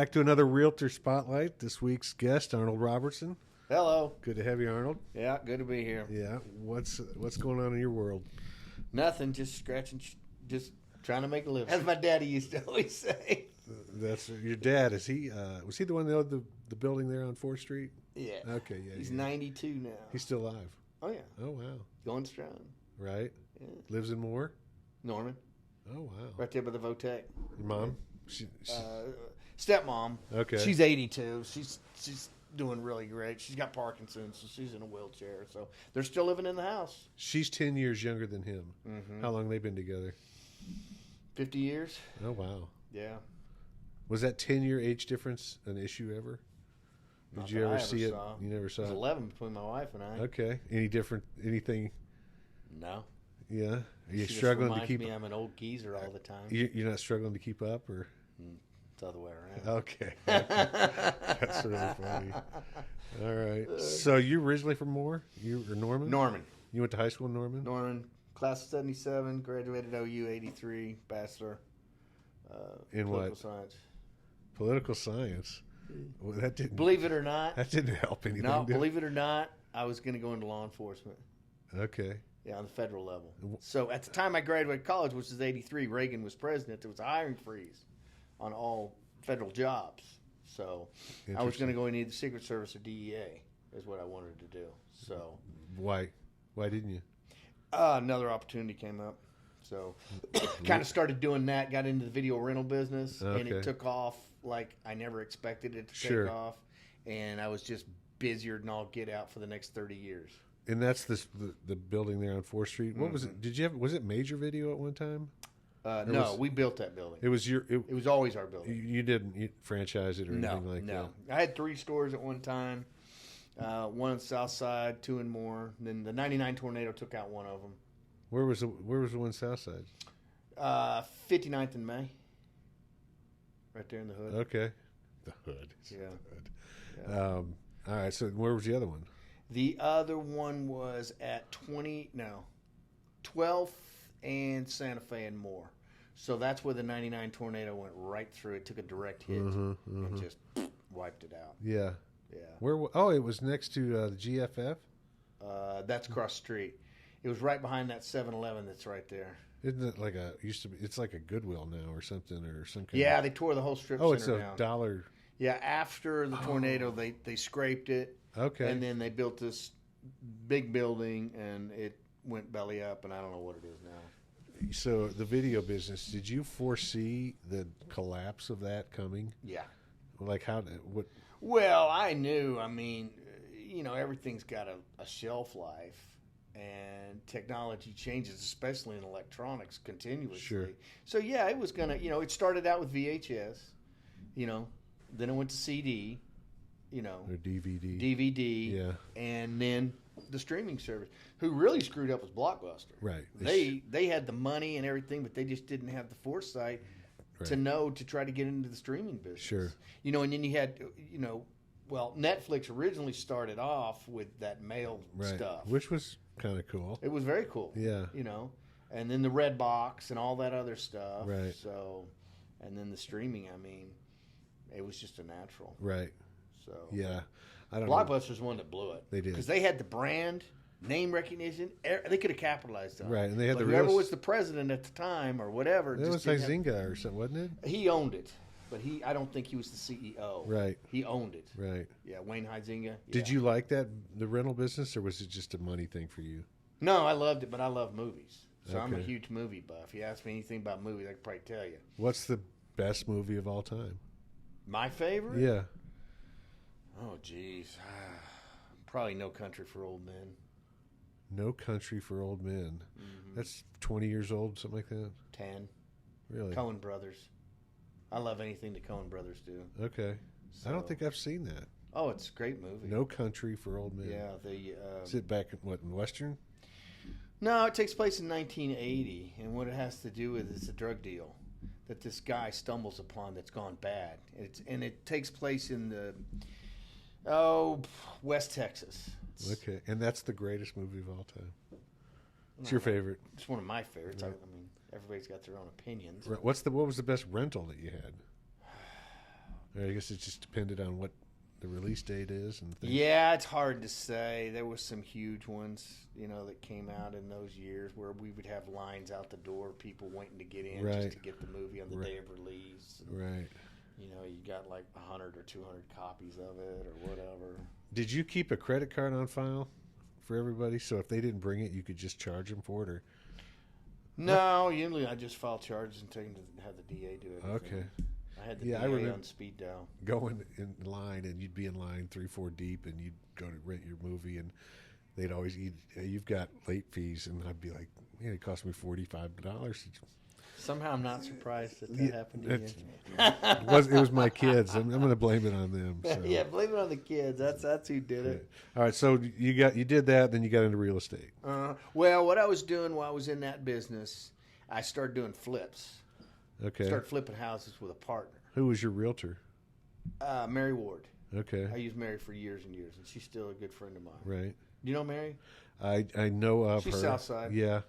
back to another Realtor Spotlight. This week's guest, Arnold Robertson. Hello. Good to have you, Arnold. Yeah, good to be here. Yeah. What's going on in your world? Nothing, just scratching, just trying to make a living. As my daddy used to always say. That's your dad. Is he? Was he the one that owned the building there on 4th Street? Yeah. Okay. Yeah. He's yeah. 92 now. He's still alive. Oh yeah. Oh wow. Going strong. Right. Yeah. Lives in Moore. Norman. Oh wow. Right there by the Votech. Your mom. She Stepmom. Okay. She's 82. She's doing really great. She's got Parkinson's, so she's in a wheelchair. So they're still living in the house. She's 10 years younger than him. Mm-hmm. How long they been together? 50 years. Oh wow. Yeah. Was that 10-year age difference an issue ever? Not Did you that ever I see it? saw. You never saw There's it? 11 between my wife and I. Okay. Any different? Anything? No. Yeah. Are you She struggling just to keep? reminds me I'm an old geezer all the time. You're not struggling to keep up, or? It's the other way around. Okay. That's really funny. All right. So you originally from Moore? You or Norman? Norman. You went to high school in Norman? Norman, class of 77, graduated OU 83, bachelor. In political what? Science. Political science. Well, that didn't. Believe it or not. That didn't help anything. No, did it? believe it or not, I was going to go into law enforcement. Okay. Yeah, on the federal level. So at the time I graduated college, which is 83, Reagan was president. There was a hiring freeze on all federal jobs. So I was going to go into either Secret Service or DEA is what I wanted to do. So Why didn't you? another opportunity came up. So kind of started doing that, got into the video rental business, and Okay. it took off like I never expected it to Sure. take off. And I was just busier than all get out for the next 30 years. And that's the building there on 4th Street. What was it? Did you have? Was it Major Video at one time? No, we built that building. It was your. It was always our building. You didn't franchise it or No, anything like no. I had 3 stores at one time. One on the south side, 2 in Moore. Then the 99 tornado took out one of them. Where was the one south side? 59th in May. Right there in the hood. Okay. The hood. Yeah. The hood. All right. So where was the other one? The other one was at 12th and Santa Fe and Moore. So that's where the 99 tornado went right through. It took a direct hit and just wiped it out. Yeah. Yeah. Where? Oh, it was next to the GFF. That's across the street. It was right behind that 7-Eleven that's right there. Isn't it like used to be? It's like a Goodwill now or something or some kind. Yeah, they tore the whole strip Oh, center it's down. $1. Yeah, after the tornado, they scraped it. Okay. And then they built this big building, and it went belly up, and I don't know what it is now. So the video business, did you foresee the collapse of that coming? Yeah. Like how? What? Well, I knew. I mean, everything's got a shelf life, and technology changes, especially in electronics, continuously. Sure. So, yeah, it was going to, it started out with VHS, then it went to CD, Or DVD. DVD, Yeah. and then the streaming service. Who really screwed up was Blockbuster. Right. They had the money and everything, but they just didn't have the foresight to know to try to get into the streaming business. Sure. And then you had, Netflix originally started off with that mail Right. stuff. Which was kind of cool. It was very cool. Yeah. And then the Red Box and all that other stuff. Right. So, and then the streaming, it was just a natural. Right. So Yeah. I don't know. Blockbuster's the one that blew it. They did. Because they had the brand, name recognition. They could have capitalized on it. Right, and they had But the whoever real- was the president at the time or whatever. That was just like didn't have- Zynga or something, wasn't it? He owned it, but I don't think he was the CEO. Right. He owned it. Right. Yeah, Wayne Huizinga. Did yeah. you like the rental business, or was it just a money thing for you? No, I loved it, but I love movies. So I'm a Okay. huge movie buff. You ask me anything about movies, I could probably tell you. What's the best movie of all time? My favorite? Yeah. Oh, geez. Probably No Country for Old Men. No Country for Old Men. Mm-hmm. That's 20 years old, something like that? 10. Really? Coen Brothers. I love anything the Coen Brothers do. Okay. I don't think I've seen that. Oh, it's a great movie. No Country for Old Men. Yeah. Is it back in Western? No, it takes place in 1980, and what it has to do with is a drug deal that this guy stumbles upon that's gone bad. And it takes place in the West Texas. Okay, and that's the greatest movie of all time. It's your favorite. It's one of my favorites. Right. I mean, everybody's got their own opinions. What was the best rental that you had? Or I guess it just depended on what the release date is and things. Yeah, it's hard to say. There was some huge ones, that came out in those years where we would have lines out the door, people waiting to get in just to get the movie on the day of release. And, right. You got like 100 or 200 copies of it or whatever. Did you keep a credit card on file for everybody? So if they didn't bring it, you could just charge them for it? Or no, usually I just file charges and take them to have the DA do it. Okay. I had the DA on speed dial. Going in line, and you'd be in line 3-4 deep, and you'd go to rent your movie, and they'd always eat. You've got late fees, and I'd be like, "Man, it cost me $45." Somehow, I'm not surprised that happened to you. It was my kids. I'm going to blame it on them. So. Yeah, blame it on the kids. That's who did it. All right, so you did that, then you got into real estate. Well, what I was doing while I was in that business, I started doing flips. Okay. Started flipping houses with a partner. Who was your realtor? Mary Ward. Okay. I used Mary for years and years, and she's still a good friend of mine. Right. You know Mary? I know of her. She's Southside. Yeah.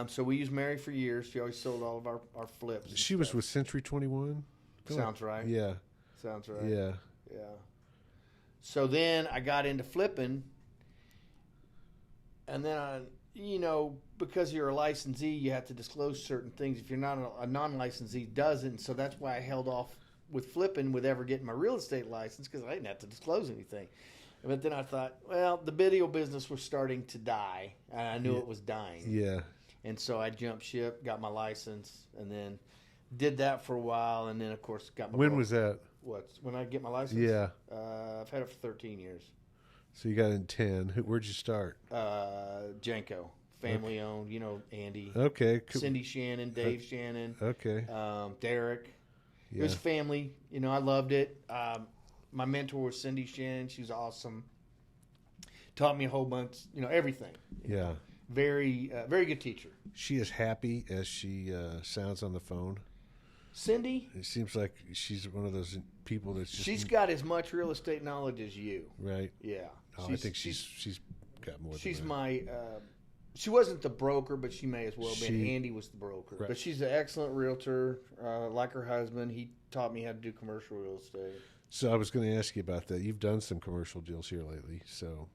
So we used Mary for years. She always sold all of our flips. She was with Century 21? Sounds right. Yeah. Sounds right. Yeah. Yeah. So then I got into flipping, and then because you're a licensee, you have to disclose certain things. If you're not a non-licensee, doesn't. So that's why I held off with flipping with ever getting my real estate license, because I didn't have to disclose anything. But then I thought, well, the video business was starting to die, and I knew it was dying. Yeah. And so I jumped ship, got my license, and then did that for a while, and then, of course, got my... When was that? When I get my license? Yeah. I've had it for 13 years. So you got in 10. Where'd you start? Janko. Family owned, Andy. Okay. Cindy Shannon, Dave Shannon. Okay. Derek. Yeah. It was family. I loved it. My mentor was Cindy Shannon. She was awesome. Taught me a whole bunch, everything. Yeah. Very good teacher. She is happy as she sounds on the phone. Cindy? It seems like she's one of those people that's just... She's got as much real estate knowledge as you. Right. Yeah. I think she's got more than she's that. my... she wasn't the broker, but she may as well have been. Andy was the broker. Right. But she's an excellent realtor. Like her husband, he taught me how to do commercial real estate. So I was going to ask you about that. You've done some commercial deals here lately, so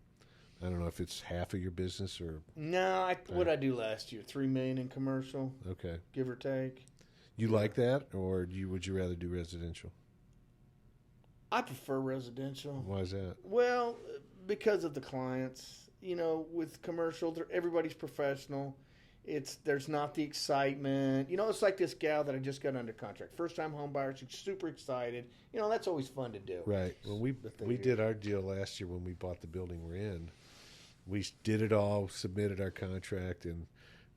I don't know if it's half of your business or... No, what I do last year, $3 million in commercial. Okay. Give or take. You like that, or would you rather do residential? I prefer residential. Why is that? Well, because of the clients. With commercial, everybody's professional. There's not the excitement. It's like this gal that I just got under contract. First time home buyer. She's super excited. That's always fun to do. Right. Well, we did our deal last year when we bought the building we're in. We did it all, submitted our contract, and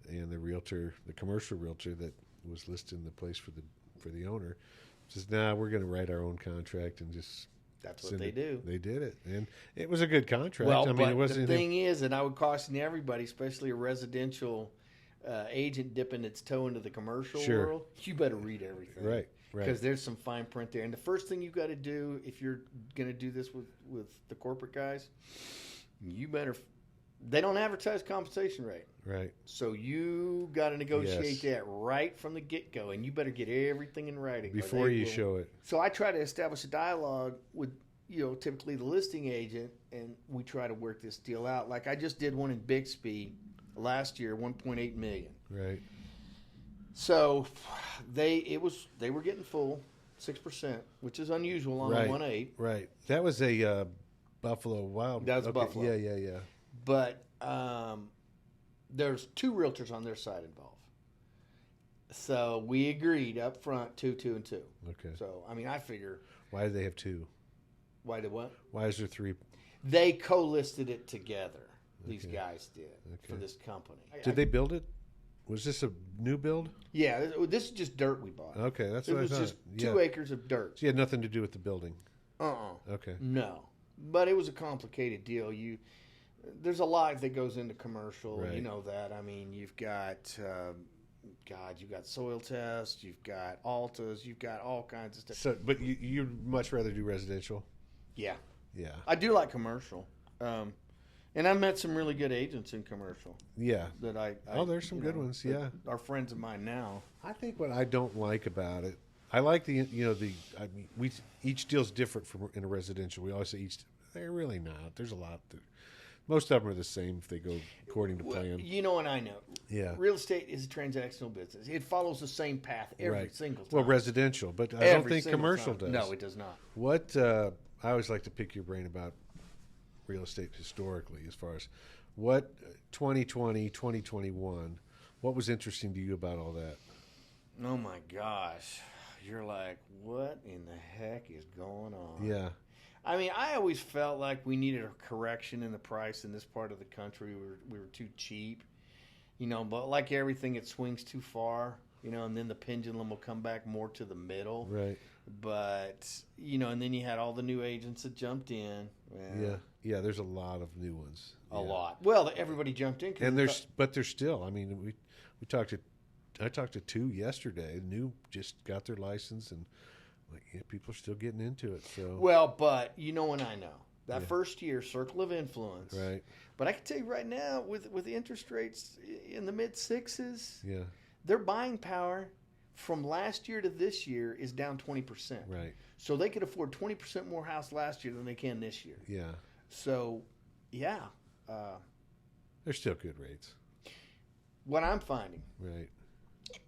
the commercial realtor that was listing the place for the owner says, "Nah, we're going to write our own contract and just." That's what they do. They did it, and it was a good contract. Well, it wasn't the thing is, and I would caution everybody, especially a residential agent dipping its toe into the commercial world, you better read everything. Right. Because there's some fine print there. And the first thing you got to do if you're going to do this with the corporate guys, you better... They don't advertise compensation rate. Right. So you got to negotiate that right from the get-go, and you better get everything in writing. Before you show it. So I try to establish a dialogue with, typically the listing agent, and we try to work this deal out. Like I just did one in Bixby last year, $1.8 million. Right. So they were getting full 6%, which is unusual on a 1.8. Right. That was a Buffalo Wild. That was Buffalo. Yeah. But there's 2 realtors on their side involved. So we agreed up front 2, 2, and 2. Okay. So, I figure... Why do they have 2? Why did what? Why is there 3? They co-listed it together. These guys did for this company. Did they build it? Was this a new build? Yeah, this is just dirt we bought. Okay, that's what I thought. It was just 2 acres of dirt. So you had nothing to do with the building? Okay. No. But it was a complicated deal. There's a lot that goes into commercial. Right. You know that. You've got, you've got soil tests, you've got altas, you've got all kinds of stuff. So, but you'd much rather do residential? Yeah. Yeah. I do like commercial. And I've met some really good agents in commercial. Yeah. That there's some good ones, yeah. Are friends of mine now. I think what I don't like about it I like I mean, each deal's different from in a residential. We always say they're really not. There's a lot. Most of them are the same if they go according to plan. You know, and I know. Yeah. Real estate is a transactional business. It follows the same path every single time. Well, residential, but I don't think commercial does. No, it does not. What I always like to pick your brain about real estate historically, as far as what 2020, 2021, what was interesting to you about all that? Oh my gosh. You're like, what in the heck is going on? Yeah. I mean, I always felt like we needed a correction in the price in this part of the country. We were too cheap, but like everything, it swings too far, and then the pendulum will come back more to the middle. Right. But, and then you had all the new agents that jumped in. Well, yeah, there's a lot of new ones. A lot. Well, everybody jumped in. And but there's still, I mean, I talked to two yesterday, just got their license, and people are still getting into it. So well, but and I know that first year, circle of influence, right? But I can tell you right now, with interest rates in the mid sixes, their buying power from last year to this year is down 20%. Right. So they could afford 20% more house last year than they can this year. Yeah. So, they're still good rates. What I'm finding, right?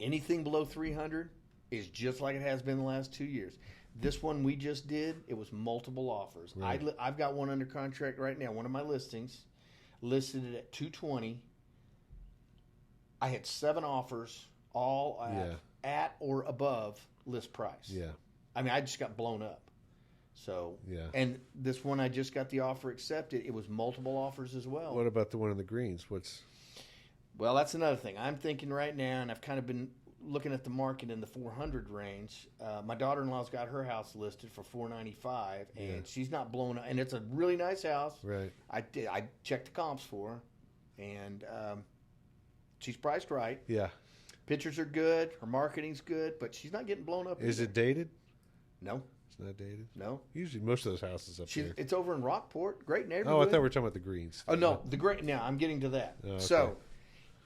Anything below 300 is just like it has been the last 2 years. This one we just did, it was multiple offers. Right. I've got one under contract right now. One of my listings listed it at 220. I had 7 offers, all at or above list price. Yeah. I mean, I just got blown up. So, and this one I just got the offer accepted. It was multiple offers as well. What about the one in the greens? Well, that's another thing. I'm thinking right now, and I've kind of been looking at the market in the 400 range. My daughter-in-law's got her house listed for $495, and she's not blown up. And it's a really nice house. Right. I checked the comps for her, and she's priced right. Yeah. Pictures are good. Her marketing's good, but she's not getting blown up. Is it dated? No. It's not dated? No. Usually most of those houses up there. It's over in Rockport. Great neighborhood. Oh, I thought we were talking about the greens. Oh, no. Now, I'm getting to that. Oh, okay. So,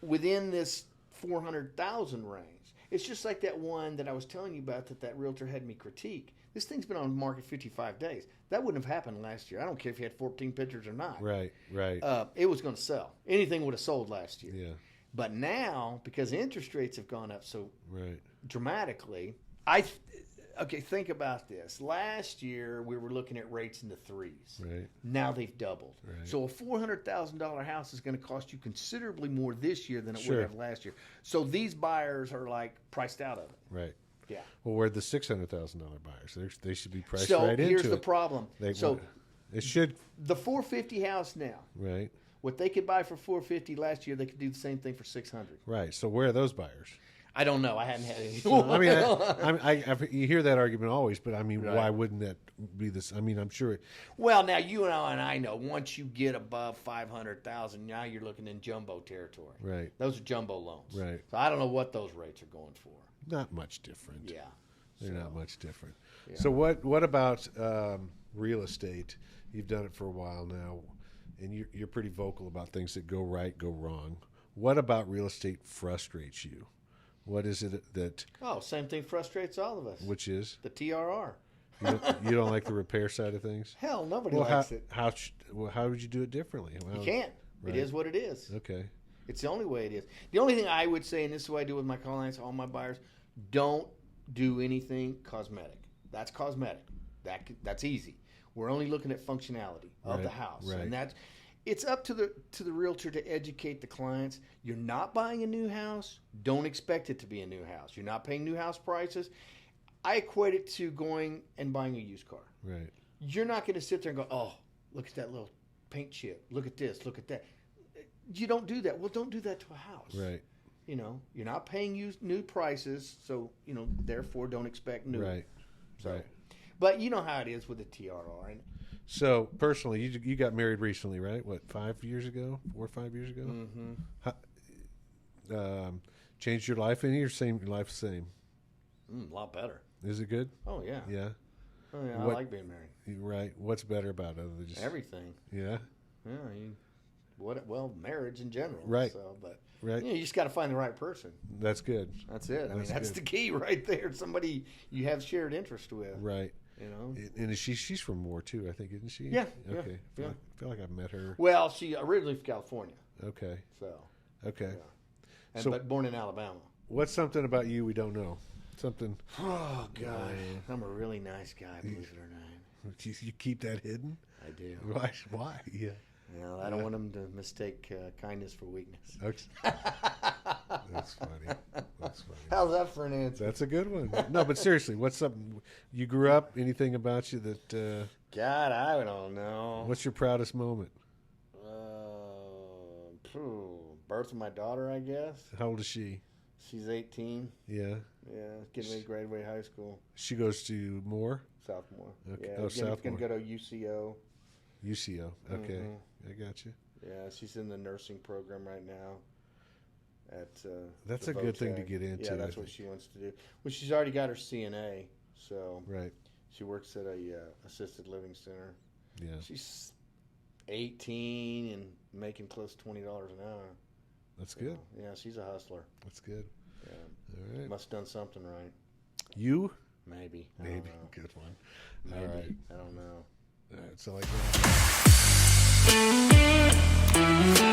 within this 400,000 range, it's just like that one that I was telling you about that realtor had me critique. This thing's been on the market 55 days. That wouldn't have happened last year. I don't care if you had 14 pictures or not. Right. It was going to sell. Anything would have sold last year. Yeah. But now, because interest rates have gone up so dramatically, think about this. Last year, we were looking at rates in the 3s. Right. Now they've doubled. Right. So a $400,000 house is going to cost you considerably more this year than it would have last year. So these buyers are priced out of it. Right. Yeah. Well, we're the $600,000 buyers. They should be priced right into it. So here's the problem. It should. The 450 house now. Right. What they could buy for 450 last year, they could do the same thing for 600. Right. So where are those buyers? I don't know. I hadn't had any. You hear that argument always, but I mean, why wouldn't that be this? I mean, I'm sure. Well, now you and I know once you get above 500,000, now you're looking in jumbo territory. Right. Those are jumbo loans. Right. So I don't know what those rates are going for. Not much different. Yeah. They're not much different. Yeah. So what about real estate? You've done it for a while now, and you're pretty vocal about things that go right, go wrong. What about real estate frustrates you? What is it that? Oh, same thing frustrates all of us. Which is? The TRR. You don't like the repair side of things? Hell, nobody likes it. How would you do it differently? You can't. Right. It is what it is. Okay. It's the only way it is. The only thing I would say, and this is what I do with my clients, all my buyers, don't do anything cosmetic. That's cosmetic. That's easy. We're only looking at functionality of the house, and it's up to the realtor to educate the clients. You're not buying a new house. Don't expect it to be a new house. You're not paying new house prices. I equate it to going and buying a used car. Right. You're not going to sit there and go, oh, look at that little paint chip. Look at this. Look at that. You don't do that. Well, don't do that to a house. Right. You're not paying new prices, so therefore don't expect new. Right. So, right. But you know how it is with the TRR. And so personally, you got married recently, right? What, 5 years ago? 4 or 5 years ago? Mm-hmm. Changed your life any or same life same? A lot better. Is it good? Oh yeah. Yeah. Oh yeah. I like being married. Right. What's better about it other than just everything? Yeah. Yeah. well, marriage in general. Right. So, but Right. you just got to find the right person. That's good. That's it. I mean, that's good. the key right there. Somebody you have shared interest with. Right. You know. And is she's from Moore too, I think, isn't she? Yeah. Okay. Yeah. I feel like I've met her. Well, she originally from California. Okay. So. Okay. Yeah. So, but born in Alabama. What's something about you we don't know? Something. Oh God, I'm a really nice guy. Believe it or not. You keep that hidden? I do. Why? Yeah. Well, I don't want them to mistake kindness for weakness. Okay. That's funny. That's funny. How's that for an answer? That's a good one. No, but seriously, what's something you grew up? Anything about you that? God, I don't know. What's your proudest moment? Birth of my daughter, I guess. How old is she? She's 18. Yeah. Yeah, getting ready to graduate high school. She goes to Moore. Sophomore. Okay. Yeah, Oh, sophomore. Going to go to UCO. UCO. Okay. Mm-hmm. I got you. Yeah, she's in the nursing program right now. That's the a good thing to VOTAG. get into. Yeah, that's what she wants to do. Well, she's already got her CNA, so right. She works at a assisted living center. Yeah. She's 18 and making close to $20 an hour. That's good. Yeah, she's a hustler. That's good. Yeah. All right. Must have done something right. You? Maybe. Maybe. Good one. Maybe. All right. I don't know. All right. So like that.